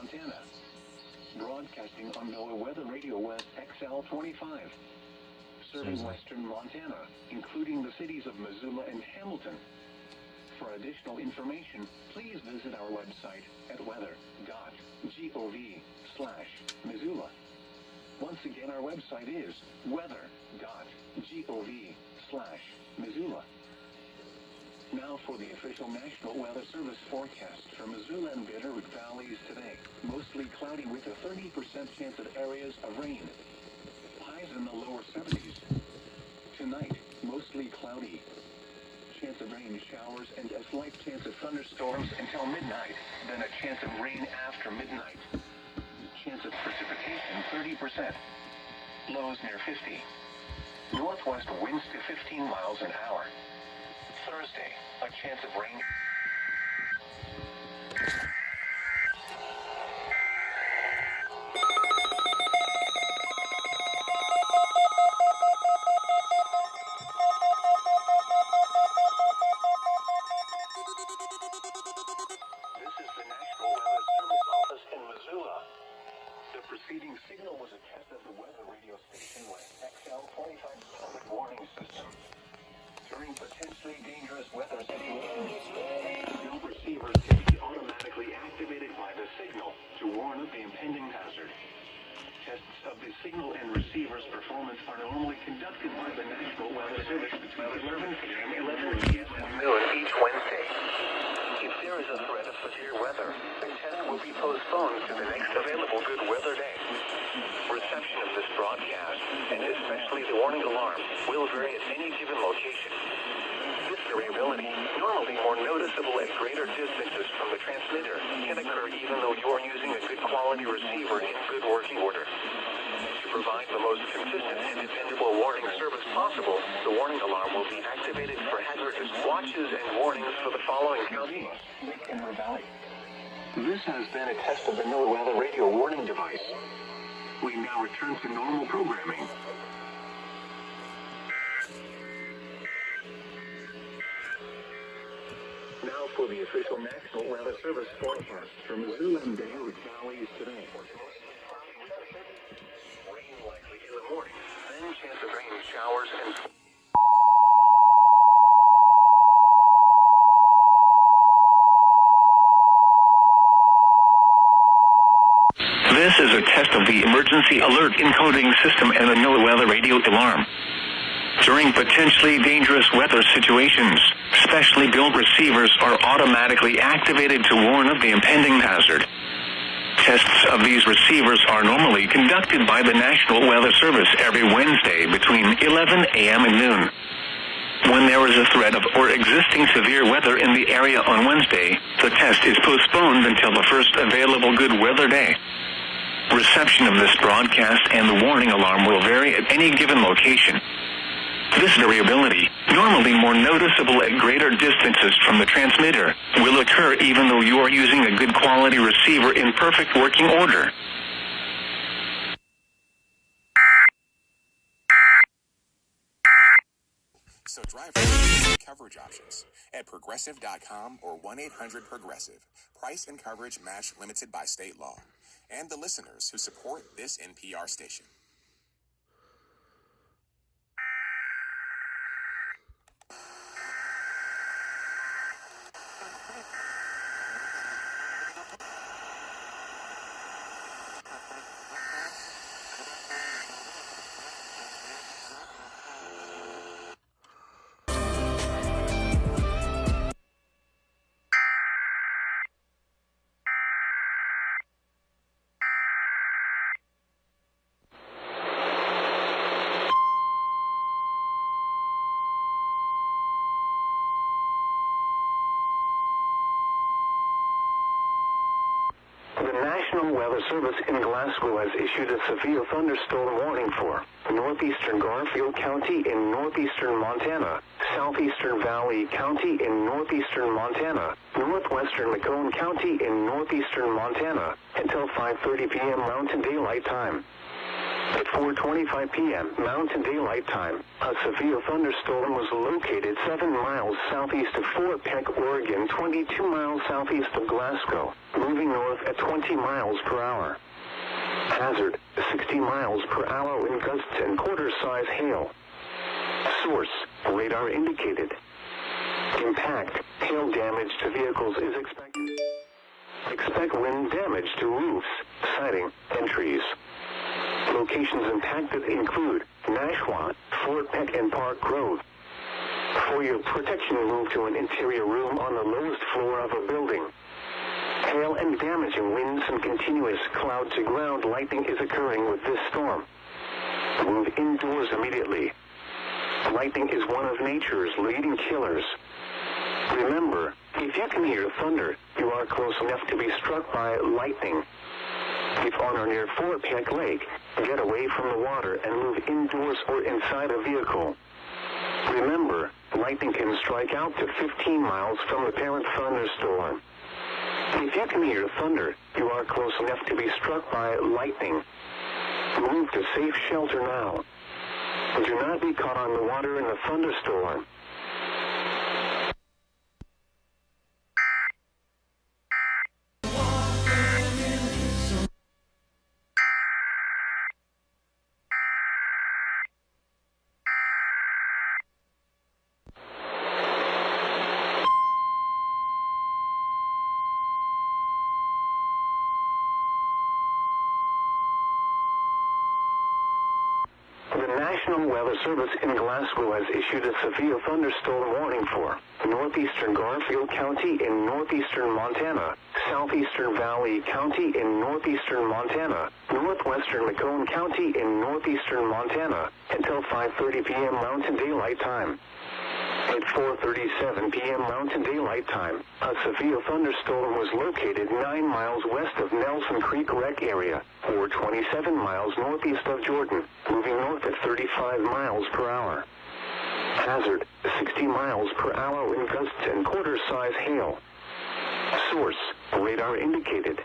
Montana. Broadcasting on NOAA Weather Radio West XL25. Serving western Montana, including the cities of Missoula and Hamilton. For additional information, please visit our website at weather.gov/Missoula. Once again, our website is weather.gov/Missoula. Now for the official National Weather Service forecast for Missoula and Bitterroot Valleys today. Mostly cloudy with a 30% chance of areas of rain. Highs in the lower 70s. Tonight, mostly cloudy. Chance of rain showers and a slight chance of thunderstorms until midnight. Then a chance of rain after midnight. Chance of precipitation 30%. Lows near 50. Northwest winds to 15 miles an hour. Thursday, a chance of rain. This is the National Weather Service Office in Missoula. The preceding signal was a test of the weather radio station with XL25 public warning system. During potentially dangerous weather situations, no receivers can be automatically activated by the signal to warn of the impending hazard. Tests of the signal and receiver's performance are normally conducted by the National Weather Service between 11 p.m. and 11 p.m. noon each Wednesday. If there is a threat of severe weather, the test will be postponed to the next available good weather day. Reception of this broadcast, and especially the warning alarm, will vary at any given location. This variability, normally more noticeable at greater distances from the transmitter, can occur even though you are using a good quality receiver in good working order. To provide the most consistent and dependable warning service possible, the warning alarm will be activated for hazardous watches and warnings for the following counties. This has been a test of the NOAA Weather Radio warning device. We now return to normal programming. Now for the official National Weather Service forecast for Missoula and Bitterroot Valleys today. Rain likely in the morning, then chance of rain showers and... This is a test of the emergency alert encoding system and the NOAA Weather Radio alarm. During potentially dangerous weather situations, specially built receivers are automatically activated to warn of the impending hazard. Tests of these receivers are normally conducted by the National Weather Service every Wednesday between 11 a.m. and noon. When there is a threat of or existing severe weather in the area on Wednesday, the test is postponed until the first available good weather day. Reception of this broadcast and the warning alarm will vary at any given location. This variability, normally more noticeable at greater distances from the transmitter, will occur even though you are using a good quality receiver in perfect working order. So drive coverage options at Progressive.com or 1-800-PROGRESSIVE. Price and coverage match limited by state law. And the listeners who support this NPR station. The National Weather Service in Glasgow has issued a severe thunderstorm warning for northeastern Garfield County in northeastern Montana, southeastern Valley County in northeastern Montana, northwestern Macomb County in northeastern Montana, until 5:30 p.m. Mountain Daylight Time. At 4:25 p.m. Mountain Daylight Time, a severe thunderstorm was located 7 miles southeast of Fort Peck, Oregon, 22 miles southeast of Glasgow, moving north at 20 miles per hour. Hazard, 60 miles per hour wind gusts and quarter-size hail. Source, radar indicated. Impact, hail damage to vehicles is expected. Expect wind damage to roofs, siding, and trees. Locations impacted include Nashua, Fort Peck, and Park Grove. For your protection, move to an interior room on the lowest floor of a building. Hail and damaging winds and continuous cloud-to-ground lightning is occurring with this storm. Move indoors immediately. Lightning is one of nature's leading killers. Remember, if you can hear thunder, you are close enough to be struck by lightning. If on or near Fort Peck Lake, get away from the water and move indoors or inside a vehicle. Remember, lightning can strike out to 15 miles from the parent thunderstorm. If you can hear thunder, you are close enough to be struck by lightning. Move to safe shelter now. Do not be caught on the water in a thunderstorm. The National Weather Service in Glasgow has issued a severe thunderstorm warning for northeastern Garfield County in northeastern Montana, southeastern Valley County in northeastern Montana, northwestern Macomb County in northeastern Montana, until 5:30 p.m. Mountain Daylight Time. At 4:37 p.m. Mountain Daylight Time, a severe thunderstorm was located 9 miles west of Nelson Creek Wreck area, or 27 miles northeast of Jordan, moving north at 35 miles per hour. Hazard, 60 miles per hour wind gusts and quarter-size hail. Source, radar indicated.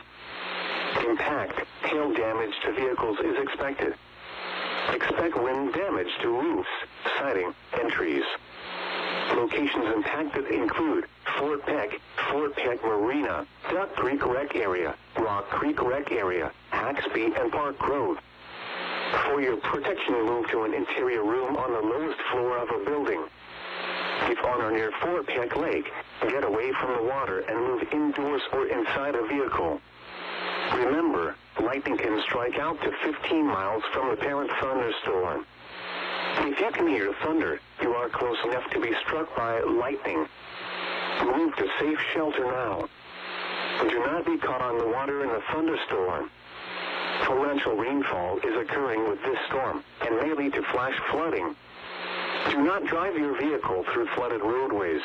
Impact, hail damage to vehicles is expected. Expect wind damage to roofs, siding, and trees. Locations impacted include Fort Peck Marina, Duck Creek Wreck area, Rock Creek Wreck area, Haxby, and Park Grove. For your protection, move to an interior room on the lowest floor of a building. If on or near Fort Peck Lake, get away from the water and move indoors or inside a vehicle. Remember, lightning can strike out to 15 miles from the parent thunderstorm. If you can hear thunder, you are close enough to be struck by lightning. Move to safe shelter now. Do not be caught on the water in a thunderstorm. Torrential rainfall is occurring with this storm and may lead to flash flooding. Do not drive your vehicle through flooded roadways.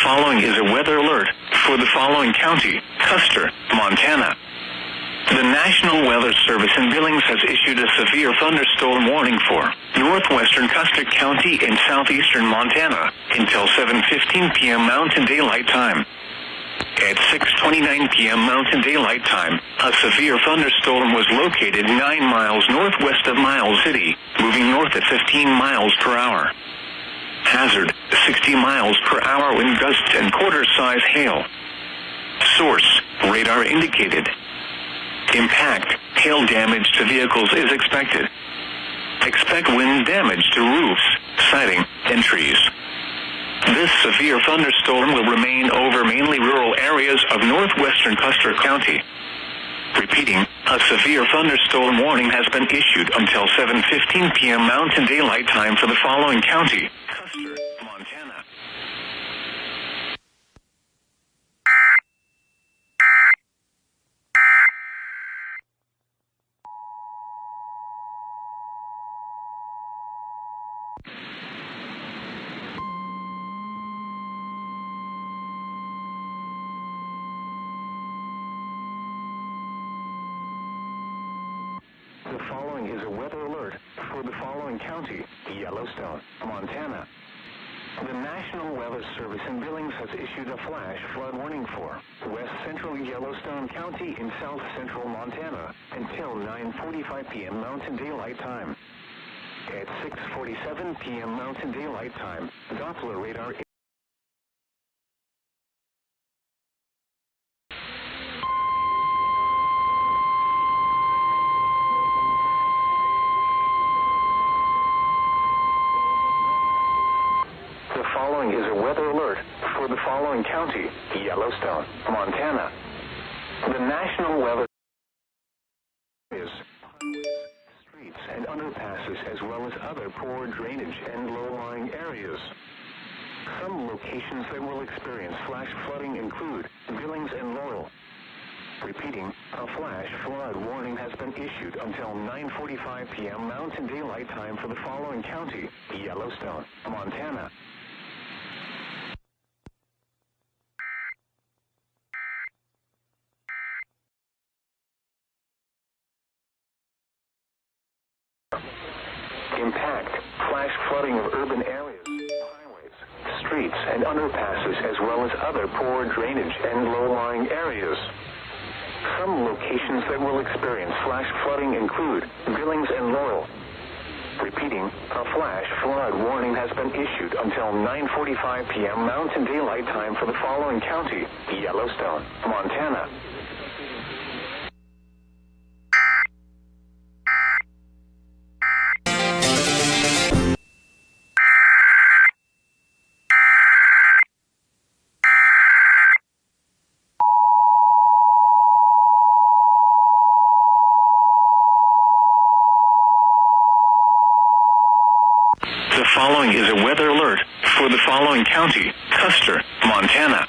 Following is a weather alert for the following county, Custer, Montana. The National Weather Service in Billings has issued a severe thunderstorm warning for northwestern Custer County in southeastern Montana until 7:15 p.m. Mountain Daylight Time. At 6:29 p.m. Mountain Daylight Time, a severe thunderstorm was located 9 miles northwest of Miles City, moving north at 15 miles per hour. Hazard, 60 miles per hour wind gusts and quarter-size hail. Source, radar indicated. Impact, hail damage to vehicles is expected. Expect wind damage to roofs, siding, and trees. This severe thunderstorm will remain over mainly rural areas of northwestern Custer County. Repeating, a severe thunderstorm warning has been issued until 7:15 p.m. Mountain Daylight Time for the following county, Custer, Montana. following is a weather alert for the following county: Yellowstone, Montana. The National Weather Service in Billings has issued a flash flood warning for west central Yellowstone County in south central Montana until 9:45 p.m. Mountain Daylight Time. At 6:47 p.m. Mountain Daylight Time, Doppler radar The following is a weather alert for the following county: Yellowstone, Montana. The National Weather is streets and underpasses as well as other poor drainage and low-lying areas. Some locations that will experience flash flooding include Billings and Laurel. Repeating, a flash flood warning has been issued until 9:45 p.m. Mountain Daylight Time for the following county: Yellowstone, Montana. Impact, flash flooding of urban areas, highways, streets, and underpasses, as well as other poor drainage and low-lying areas. Some locations that will experience flash flooding include Billings and Laurel. Repeating, a flash flood warning has been issued until 9:45 p.m. Mountain Daylight Time for the following county: Yellowstone, Montana. The following is a weather alert for the following county: Custer, Montana.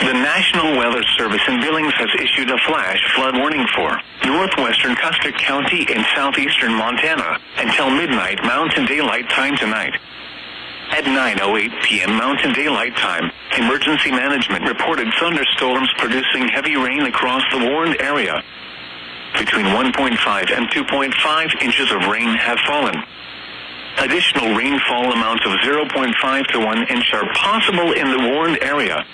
The National Weather Service in Billings has issued a flash flood warning for northwestern Custer County in southeastern Montana until midnight Mountain Daylight Time tonight. At 9:08 p.m. Mountain Daylight Time, emergency management reported thunderstorms producing heavy rain across the warned area. Between 1.5 and 2.5 inches of rain have fallen. Additional rainfall amounts of 0.5 to 1 inch are possible in the warned area.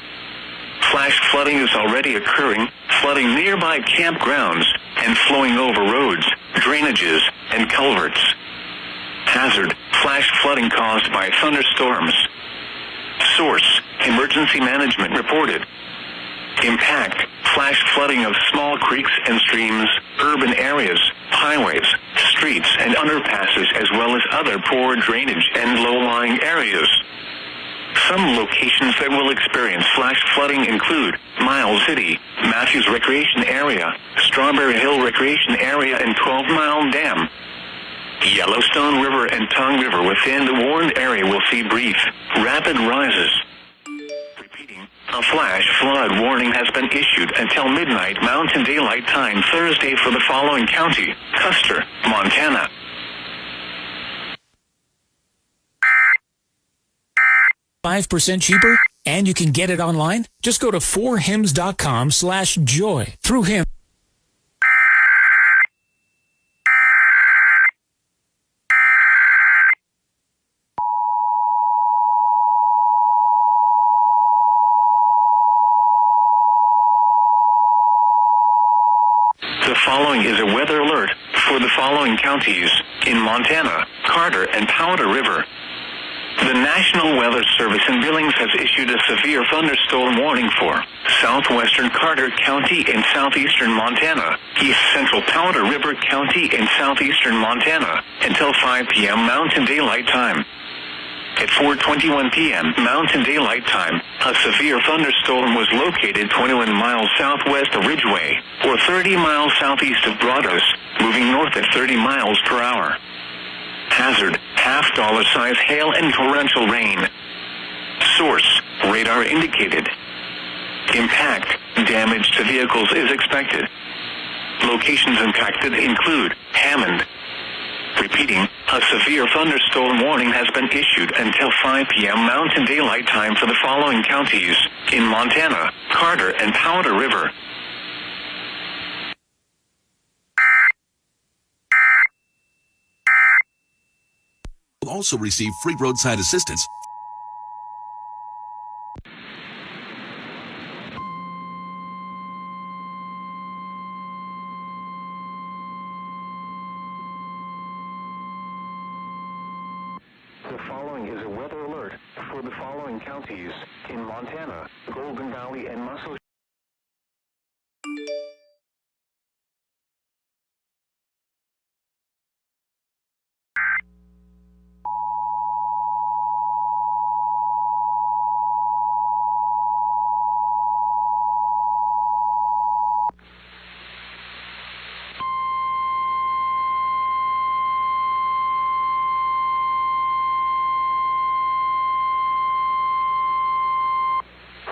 Flash flooding is already occurring, flooding nearby campgrounds and flowing over roads, drainages, and culverts. Hazard, flash flooding caused by thunderstorms. Source, emergency management reported. Impact, flash flooding of small creeks and streams, urban areas, highways, streets, and underpasses, as well as other poor drainage and low-lying areas. Some locations that will experience flash flooding include Miles City, Matthews Recreation Area, Strawberry Hill Recreation Area, and 12 Mile Dam. Yellowstone River and Tongue River within the warned area will see brief, rapid rises. Repeating, a flash flood warning has been issued until midnight Mountain Daylight Time Thursday for the following county: Custer, Montana. $5% cheaper, and you can get it online? Just go to 4hims.com/joy. Through him. The following is a weather alert for the following counties in Montana: Carter and Powder River. The National Weather Service in Billings has issued a severe thunderstorm warning for southwestern Carter County in southeastern Montana, east central Powder River County in southeastern Montana, until 5 p.m. Mountain Daylight Time. At 4:21 p.m. Mountain Daylight Time, a severe thunderstorm was located 21 miles southwest of Ridgeway, or 30 miles southeast of Broaddus, moving north at 30 miles per hour. Hazard, half-dollar size hail and torrential rain. Source, radar indicated. Impact, damage to vehicles is expected. Locations impacted include Hammond. Repeating, a severe thunderstorm warning has been issued until 5 p.m. Mountain Daylight Time for the following counties in Montana: Carter and Powder River. You'll also receive free roadside assistance. The following is a weather alert for the following counties in Montana, Golden Valley, and Muscle.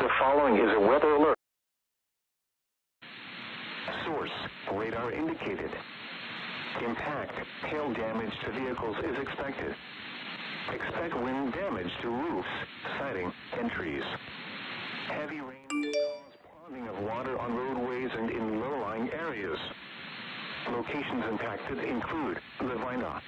The following is a weather alert. Source, radar indicated. Impact, hail damage to vehicles is expected. Expect wind damage to roofs, siding, and trees. Heavy rain will cause ponding of water on roadways and in low-lying areas. Locations impacted include Levina.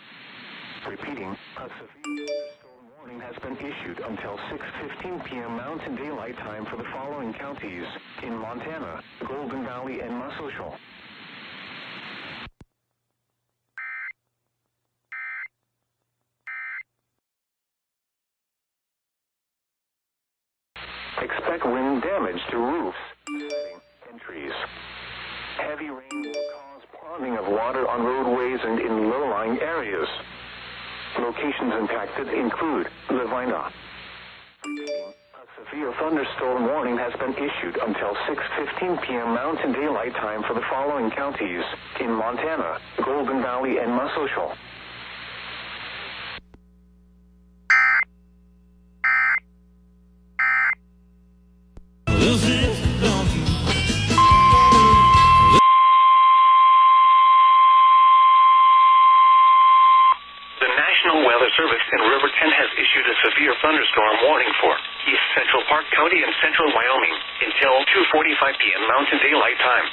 Repeating, a severe thunderstorm warning has been issued until 6:15 p.m. Mountain Daylight Time for the following counties in Montana, Golden Valley, and Muscle Shoals. Expect wind damage to roofs, siding, and trees. Heavy rain will cause ponding of water on roadways and in low-lying areas. Locations impacted include Levina. Repeating, a severe thunderstorm warning has been issued until 6:15 p.m. Mountain Daylight Time for the following counties in Montana, Golden Valley, and Muscle Shoals. The National Weather Service in Riverton has issued a severe thunderstorm warning for East Central Park County and Central Wyoming until 2:45 p.m. Mountain Daylight Time.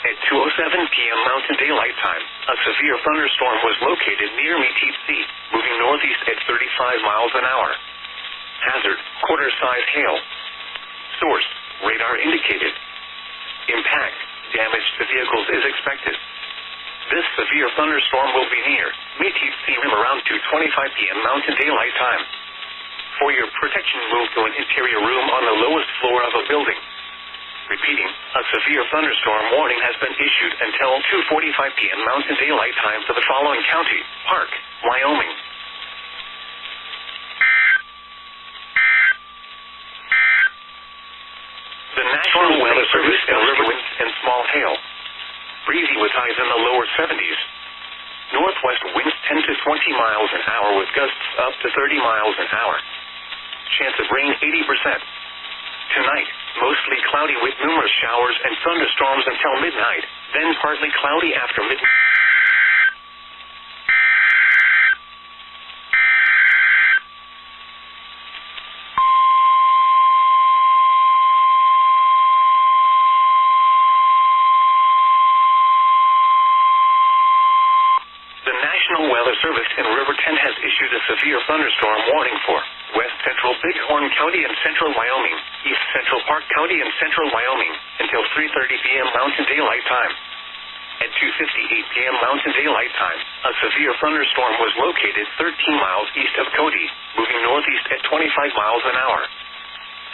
At 2:07 p.m. Mountain Daylight Time, a severe thunderstorm was located near Meteet Sea, moving northeast at 35 miles an hour. Hazard, quarter-size hail. Source, radar indicated. Impact, damage to vehicles is expected. This severe thunderstorm will be near Meteet Sea Rim around 2:25 p.m. Mountain Daylight Time. For your protection, move to an interior room on the lowest floor of a building. Repeating, a severe thunderstorm warning has been issued until 2:45 p.m. Mountain Daylight Time for the following county, Park, Wyoming. The National Weather Service and river winds and small hail. Breezy with highs in the lower 70s. Northwest winds 10 to 20 miles an hour with gusts up to 30 miles an hour. Chance of rain 80%. Tonight, mostly cloudy with numerous showers and thunderstorms until midnight, then partly cloudy after midnight. The National Weather Service in Riverton has issued a severe thunderstorm warning for West Central Bighorn County and Central Wyoming, East Central Park County and Central Wyoming, until 3:30 p.m. Mountain Daylight Time. At 2:58 p.m. Mountain Daylight Time, a severe thunderstorm was located 13 miles east of Cody, moving northeast at 25 miles an hour.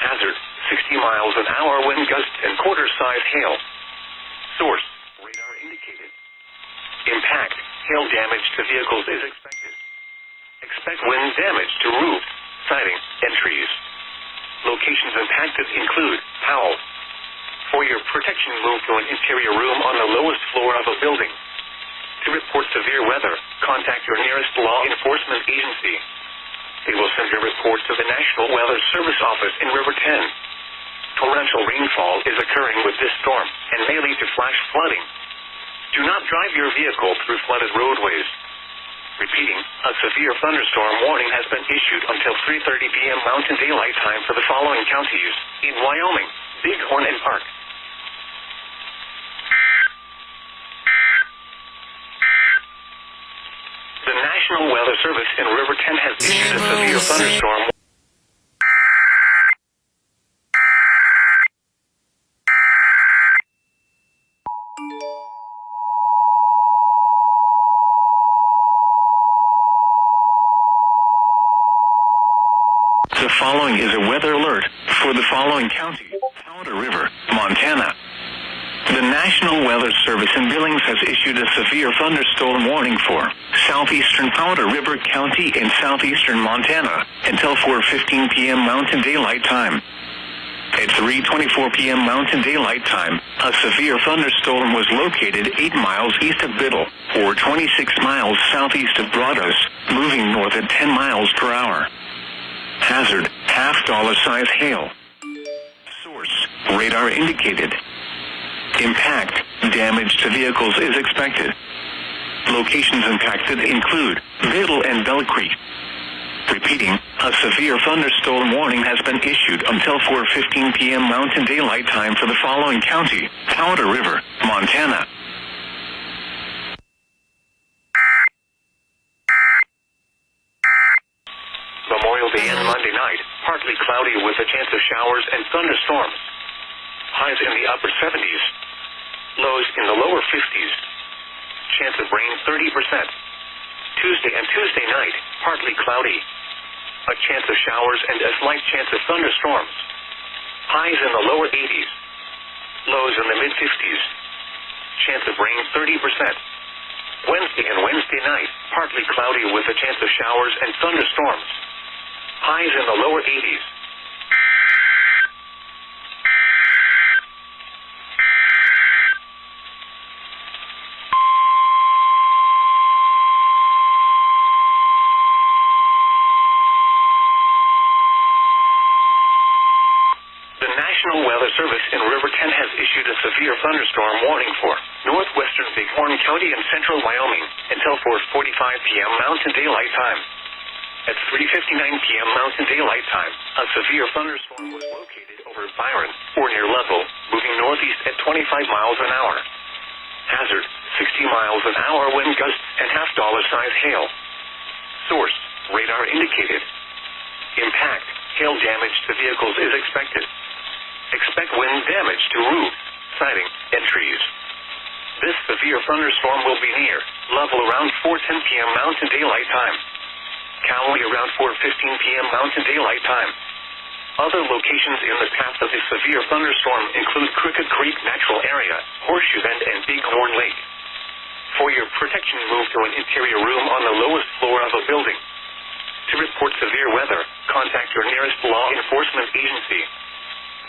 Hazard, 60 miles an hour wind gusts and quarter-size hail. Source, radar indicated. Impact, hail damage to vehicles is expected. Expect wind damage to roofs, siding, and trees. Locations impacted include Powell. For your protection, move to an interior room on the lowest floor of a building. To report severe weather, contact your nearest law enforcement agency. They will send a report to the National Weather Service office in Riverton. Torrential rainfall is occurring with this storm and may lead to flash flooding. Do not drive your vehicle through flooded roadways. Repeating, a severe thunderstorm warning has been issued until 3:30 p.m. Mountain Daylight Time for the following counties in Wyoming, Bighorn, and Park. The National Weather Service in River 10 has issued a severe thunderstorm. The following is a weather alert for the following county: Powder River, Montana. The National Weather Service in Billings has issued a severe thunderstorm warning for southeastern Powder River County in southeastern Montana until 4:15 p.m. Mountain Daylight Time. At 3:24 p.m. Mountain Daylight Time, a severe thunderstorm was located 8 miles east of Biddle, or 26 miles southeast of Broaddus, moving north at 10 miles per hour. Hazard, $half size hail. Source, radar indicated. Impact, damage to vehicles is expected. Locations impacted include Biddle and Bell Creek. Repeating, a severe thunderstorm warning has been issued until 4:15 p.m. Mountain Daylight Time for the following county: Powder River, Montana. Memorial Day and Monday night, partly cloudy with a chance of showers and thunderstorms. Highs in the upper 70s. Lows in the lower 50s. Chance of rain 30%. Tuesday and Tuesday night, partly cloudy. A chance of showers and a slight chance of thunderstorms. Highs in the lower 80s. Lows in the mid-50s. Chance of rain 30%. Wednesday and Wednesday night, partly cloudy with a chance of showers and thunderstorms. Highs in the lower 80s. The National Weather Service in River 10 has issued a severe thunderstorm warning for northwestern Bighorn County and central Wyoming until 4:45 p.m. Mountain Daylight Time. At 3:59 p.m. Mountain Daylight Time, a severe thunderstorm was located over Byron, or near level, moving northeast at 25 miles an hour. Hazard, 60 miles an hour wind gusts and $half size hail. Source, radar indicated. Impact, hail damage to vehicles is expected. Expect wind damage to roofs, siding, and trees. This severe thunderstorm will be near level around 4:10 p.m. Mountain Daylight Time. Cowley around 4:15 p.m. Mountain Daylight Time. Other locations in the path of the severe thunderstorm include Crooked Creek Natural Area, Horseshoe Bend, and Bighorn Lake. For your protection, move to an interior room on the lowest floor of a building. To report severe weather, contact your nearest law enforcement agency.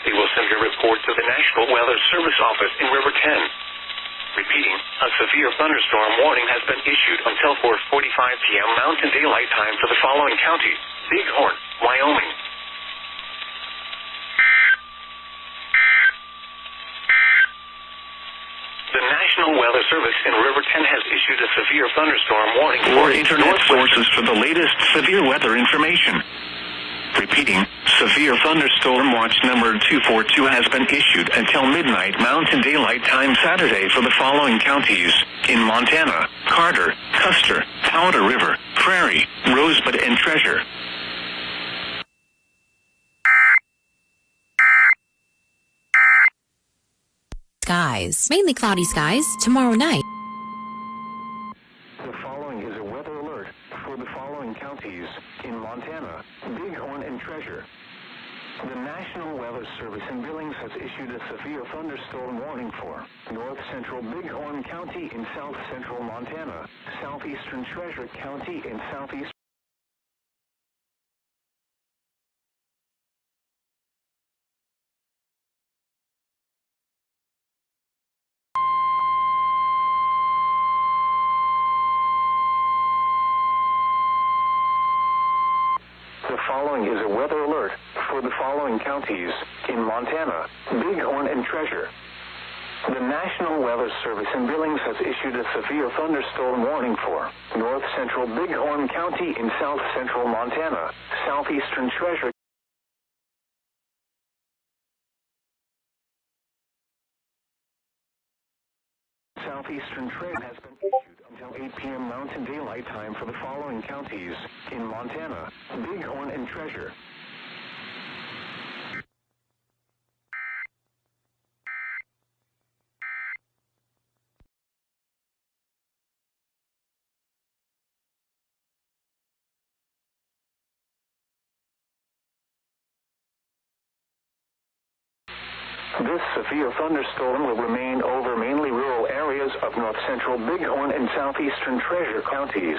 They will send your report to the National Weather Service office in River 10. Repeating, a severe thunderstorm warning has been issued until 4:45 p.m. Mountain Daylight Time for the following county: Bighorn, Wyoming. The National Weather Service in River 10 has issued a severe thunderstorm warning for internet sources for the latest severe weather information. Repeating, severe thunderstorm watch number 242 has been issued until midnight Mountain Daylight Time Saturday for the following counties: in Montana, Carter, Custer, Powder River, Prairie, Rosebud, and Treasure. Skies. Mainly cloudy skies tomorrow night. The following is a weather alert for the following counties: in Montana, Bighorn, and Treasure. The National Weather Service in Billings has issued a severe thunderstorm warning for north central Bighorn County in south central Montana, southeastern Treasure County in southeast. The following is a weather alert for the following counties: in Montana, Bighorn, and Treasure. The National Weather Service in Billings has issued a severe thunderstorm warning for north central Bighorn County in south central Montana, southeastern Treasure. Southeastern Treasure has been issued until 8 p.m. Mountain Daylight Time for the following counties in Montana: Bighorn and Treasure. This severe thunderstorm will remain over mainly rural areas of north-central Bighorn and southeastern Treasure counties.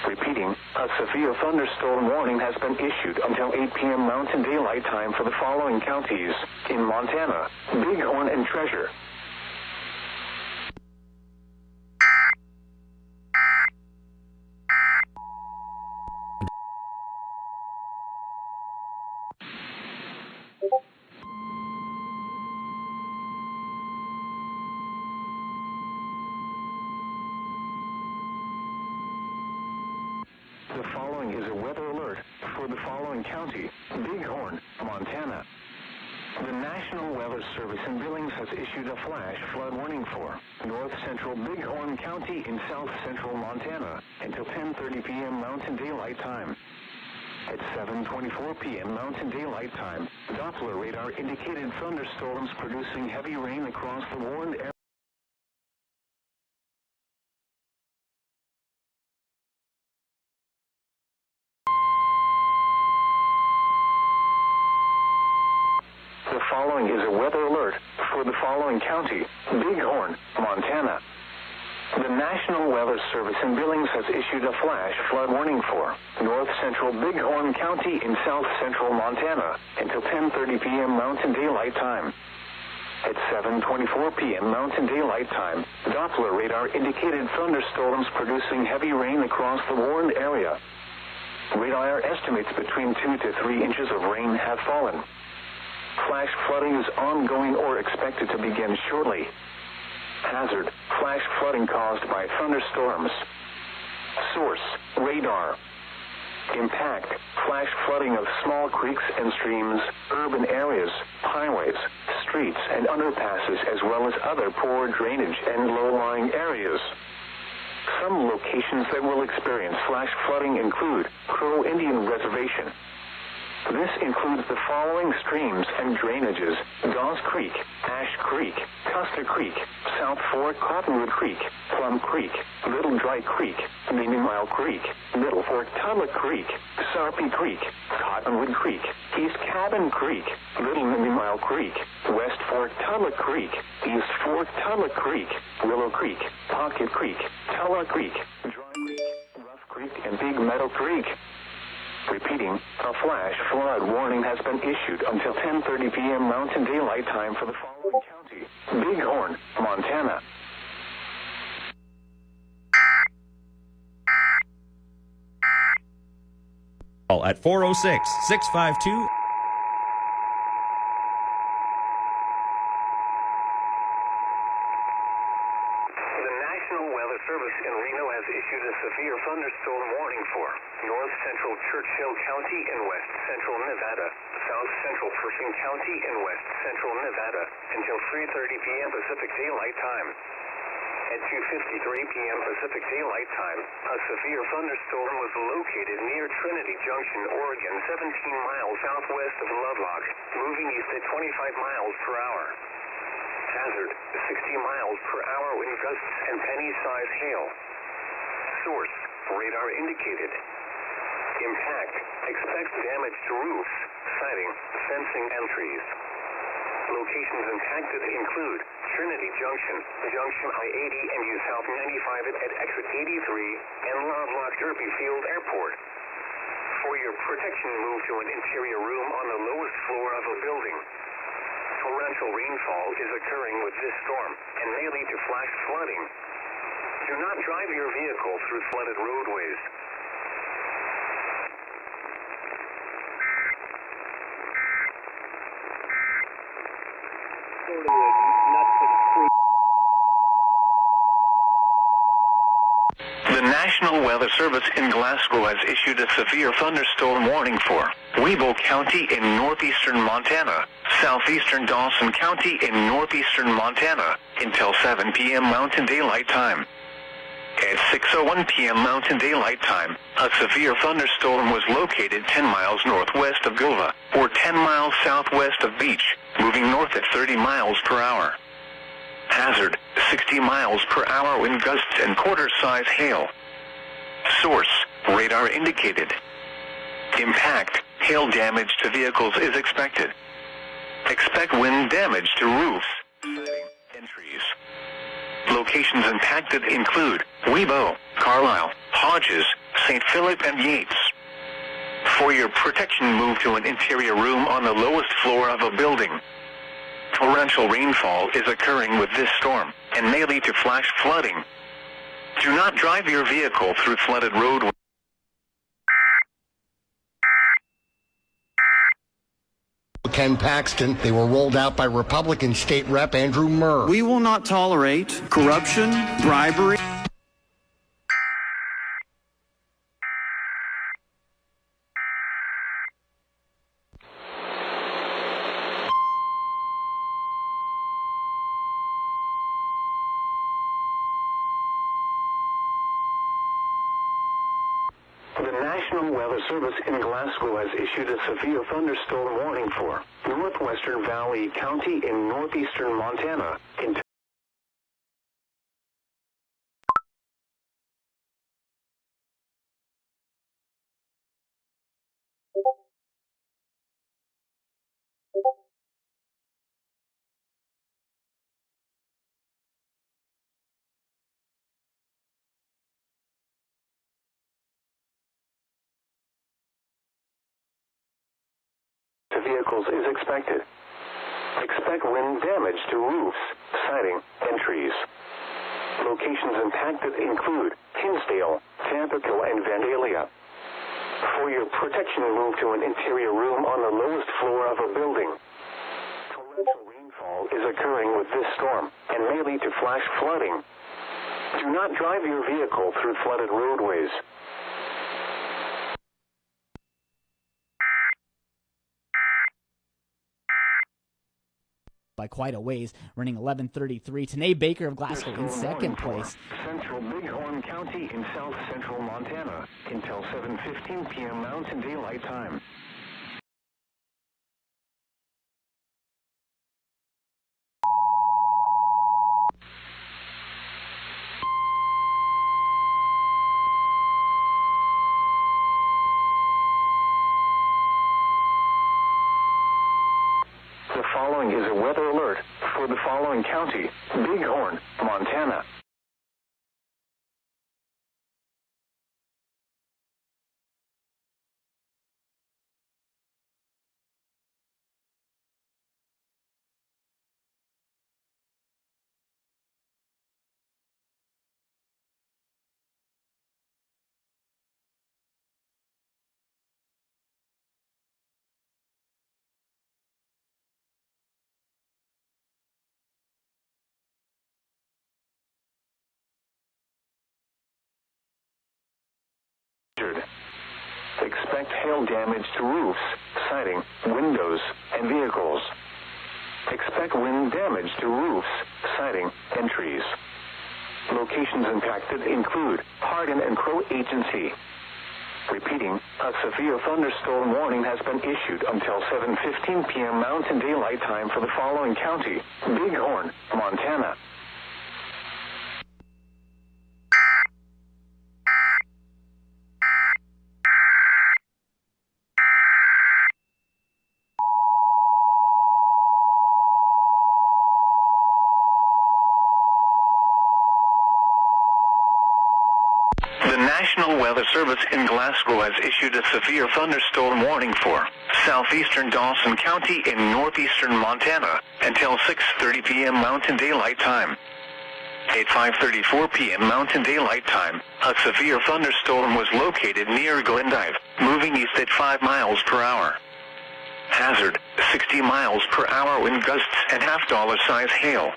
Repeating, a severe thunderstorm warning has been issued until 8 p.m. Mountain Daylight Time for the following counties in Montana: Bighorn and Treasure. The following is a weather alert for the following county: Bighorn, Montana. The National Weather Service in Billings has issued a flash flood warning for north central Bighorn County in south central Montana until 10:30 p.m. Mountain Daylight Time. At 7:24 p.m. Mountain Daylight Time, Doppler radar indicated thunderstorms producing heavy rain across the warned area. The following is a weather alert for the following county: Bighorn, Montana. The National Weather Service in Billings has issued a flash flood warning for north central Bighorn County in south central Montana until 10:30 p.m. Mountain Daylight Time. At 7:24 p.m. Mountain Daylight Time, Doppler radar indicated thunderstorms producing heavy rain across the warned area. Radar estimates between 2 to 3 inches of rain have fallen. Flash flooding is ongoing or expected to begin shortly. Hazard: flash flooding caused by thunderstorms. Source: radar. Impact: flash flooding of small creeks and streams, urban areas, highways, streets, and underpasses, as well as other poor drainage and low-lying areas. Some locations that will experience flash flooding include Crow Indian Reservation. This includes the following streams and drainages: Dawes Creek, Ash Creek, Custer Creek, South Fork Cottonwood Creek, Plum Creek, Little Dry Creek, Mini Mile Creek, Middle Fork Tulloch Creek, Sarpy Creek, Cottonwood Creek, East Cabin Creek, Little Mini Mile Creek, West Fork Tulloch Creek, East Fork Tulloch Creek, Willow Creek, Pocket Creek, Tulloch Creek, Dry Creek, Rough Creek, and Big Meadow Creek. Repeating, a flash flood warning has been issued until 10:30 p.m. Mountain Daylight Time for the following county: Bighorn, Montana. Call at 406-652. Service in Reno has issued a severe thunderstorm warning for north central Churchill County in west central Nevada, south central Pershing County in west central Nevada until 3:30 p.m. Pacific Daylight Time. At 2:53 p.m. Pacific Daylight Time, a severe thunderstorm was located near Trinity Junction, Oregon, 17 miles southwest of Lovelock, moving east at 25 miles per hour. Hazard: 60 miles per hour wind gusts and penny-size hail. Source: radar indicated. Impact: expect damage to roofs, siding, fencing, and trees. Locations impacted include Trinity Junction, Junction I-80 and U South 95 at exit 83, and Lovelock Derby Field Airport. For your protection, move to an interior room on the lowest floor of a building. Torrential rainfall is occurring with this storm and may lead to flash flooding. Do not drive your vehicle through flooded roadways. The National Weather Service in Glasgow has issued a severe thunderstorm warning for Webo County in northeastern Montana, southeastern Dawson County in northeastern Montana, until 7 p.m. Mountain Daylight Time. At 6:01 p.m. Mountain Daylight Time, a severe thunderstorm was located 10 miles northwest of Gilva, or 10 miles southwest of Beach, moving north at 30 miles per hour. Hazard, 60 miles per hour wind gusts and quarter-size hail. Source, radar indicated. Impact, hail damage to vehicles is expected. Expect wind damage to roofs, siding, and trees. Locations impacted include Webo, Carlisle, Hodges, St. Philip, and Yates. For your protection, move to an interior room on the lowest floor of a building. Torrential rainfall is occurring with this storm and may lead to flash flooding. Do not drive your vehicle through flooded roadways. Ken Paxton. They were rolled out by Republican State Rep Andrew Murr. We will not tolerate corruption, bribery. The National Weather Service in Glasgow has issued a severe thunderstorm warning for northwestern Valley County in northeastern Montana. To vehicles is expected. Expect wind damage to roofs, siding, and trees. Locations impacted include Hinsdale, Tampico, and Vandalia. For your protection, move to an interior room on the lowest floor of a building. Torrential rainfall is occurring with this storm and may lead to flash flooding. Do not drive your vehicle through flooded roadways. By quite a ways, running 11:33. Tanae Baker of Glasgow in second place. Central Bighorn County in south central Montana until 7:15 p.m. Mountain Daylight Time. The following is a weather alert for the following county: Bighorn, Montana. Expect hail damage to roofs, siding, windows, and vehicles. Expect wind damage to roofs, siding, and trees. Locations impacted include Hardin and Crow Agency. Repeating, a severe thunderstorm warning has been issued until 7:15 p.m. Mountain Daylight Time for the following county: Bighorn, Montana. The National Weather Service in Glasgow has issued a severe thunderstorm warning for southeastern Dawson County in northeastern Montana until 6:30 p.m. Mountain Daylight Time. At 5:34 p.m. Mountain Daylight Time, a severe thunderstorm was located near Glendive, moving east at 5 miles per hour. Hazard, 60 miles per hour wind gusts and half-dollar size hail.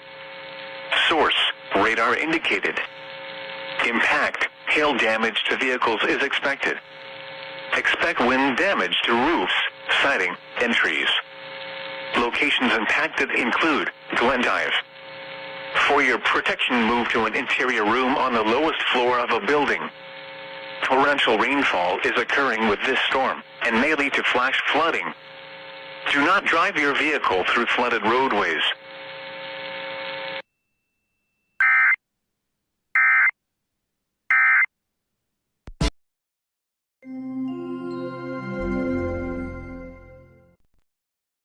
Source, radar indicated. Impact, hail damage to vehicles is expected. Expect wind damage to roofs, siding, and trees. Locations impacted include Glendive. For your protection, move to an interior room on the lowest floor of a building. Torrential rainfall is occurring with this storm and may lead to flash flooding. Do not drive your vehicle through flooded roadways.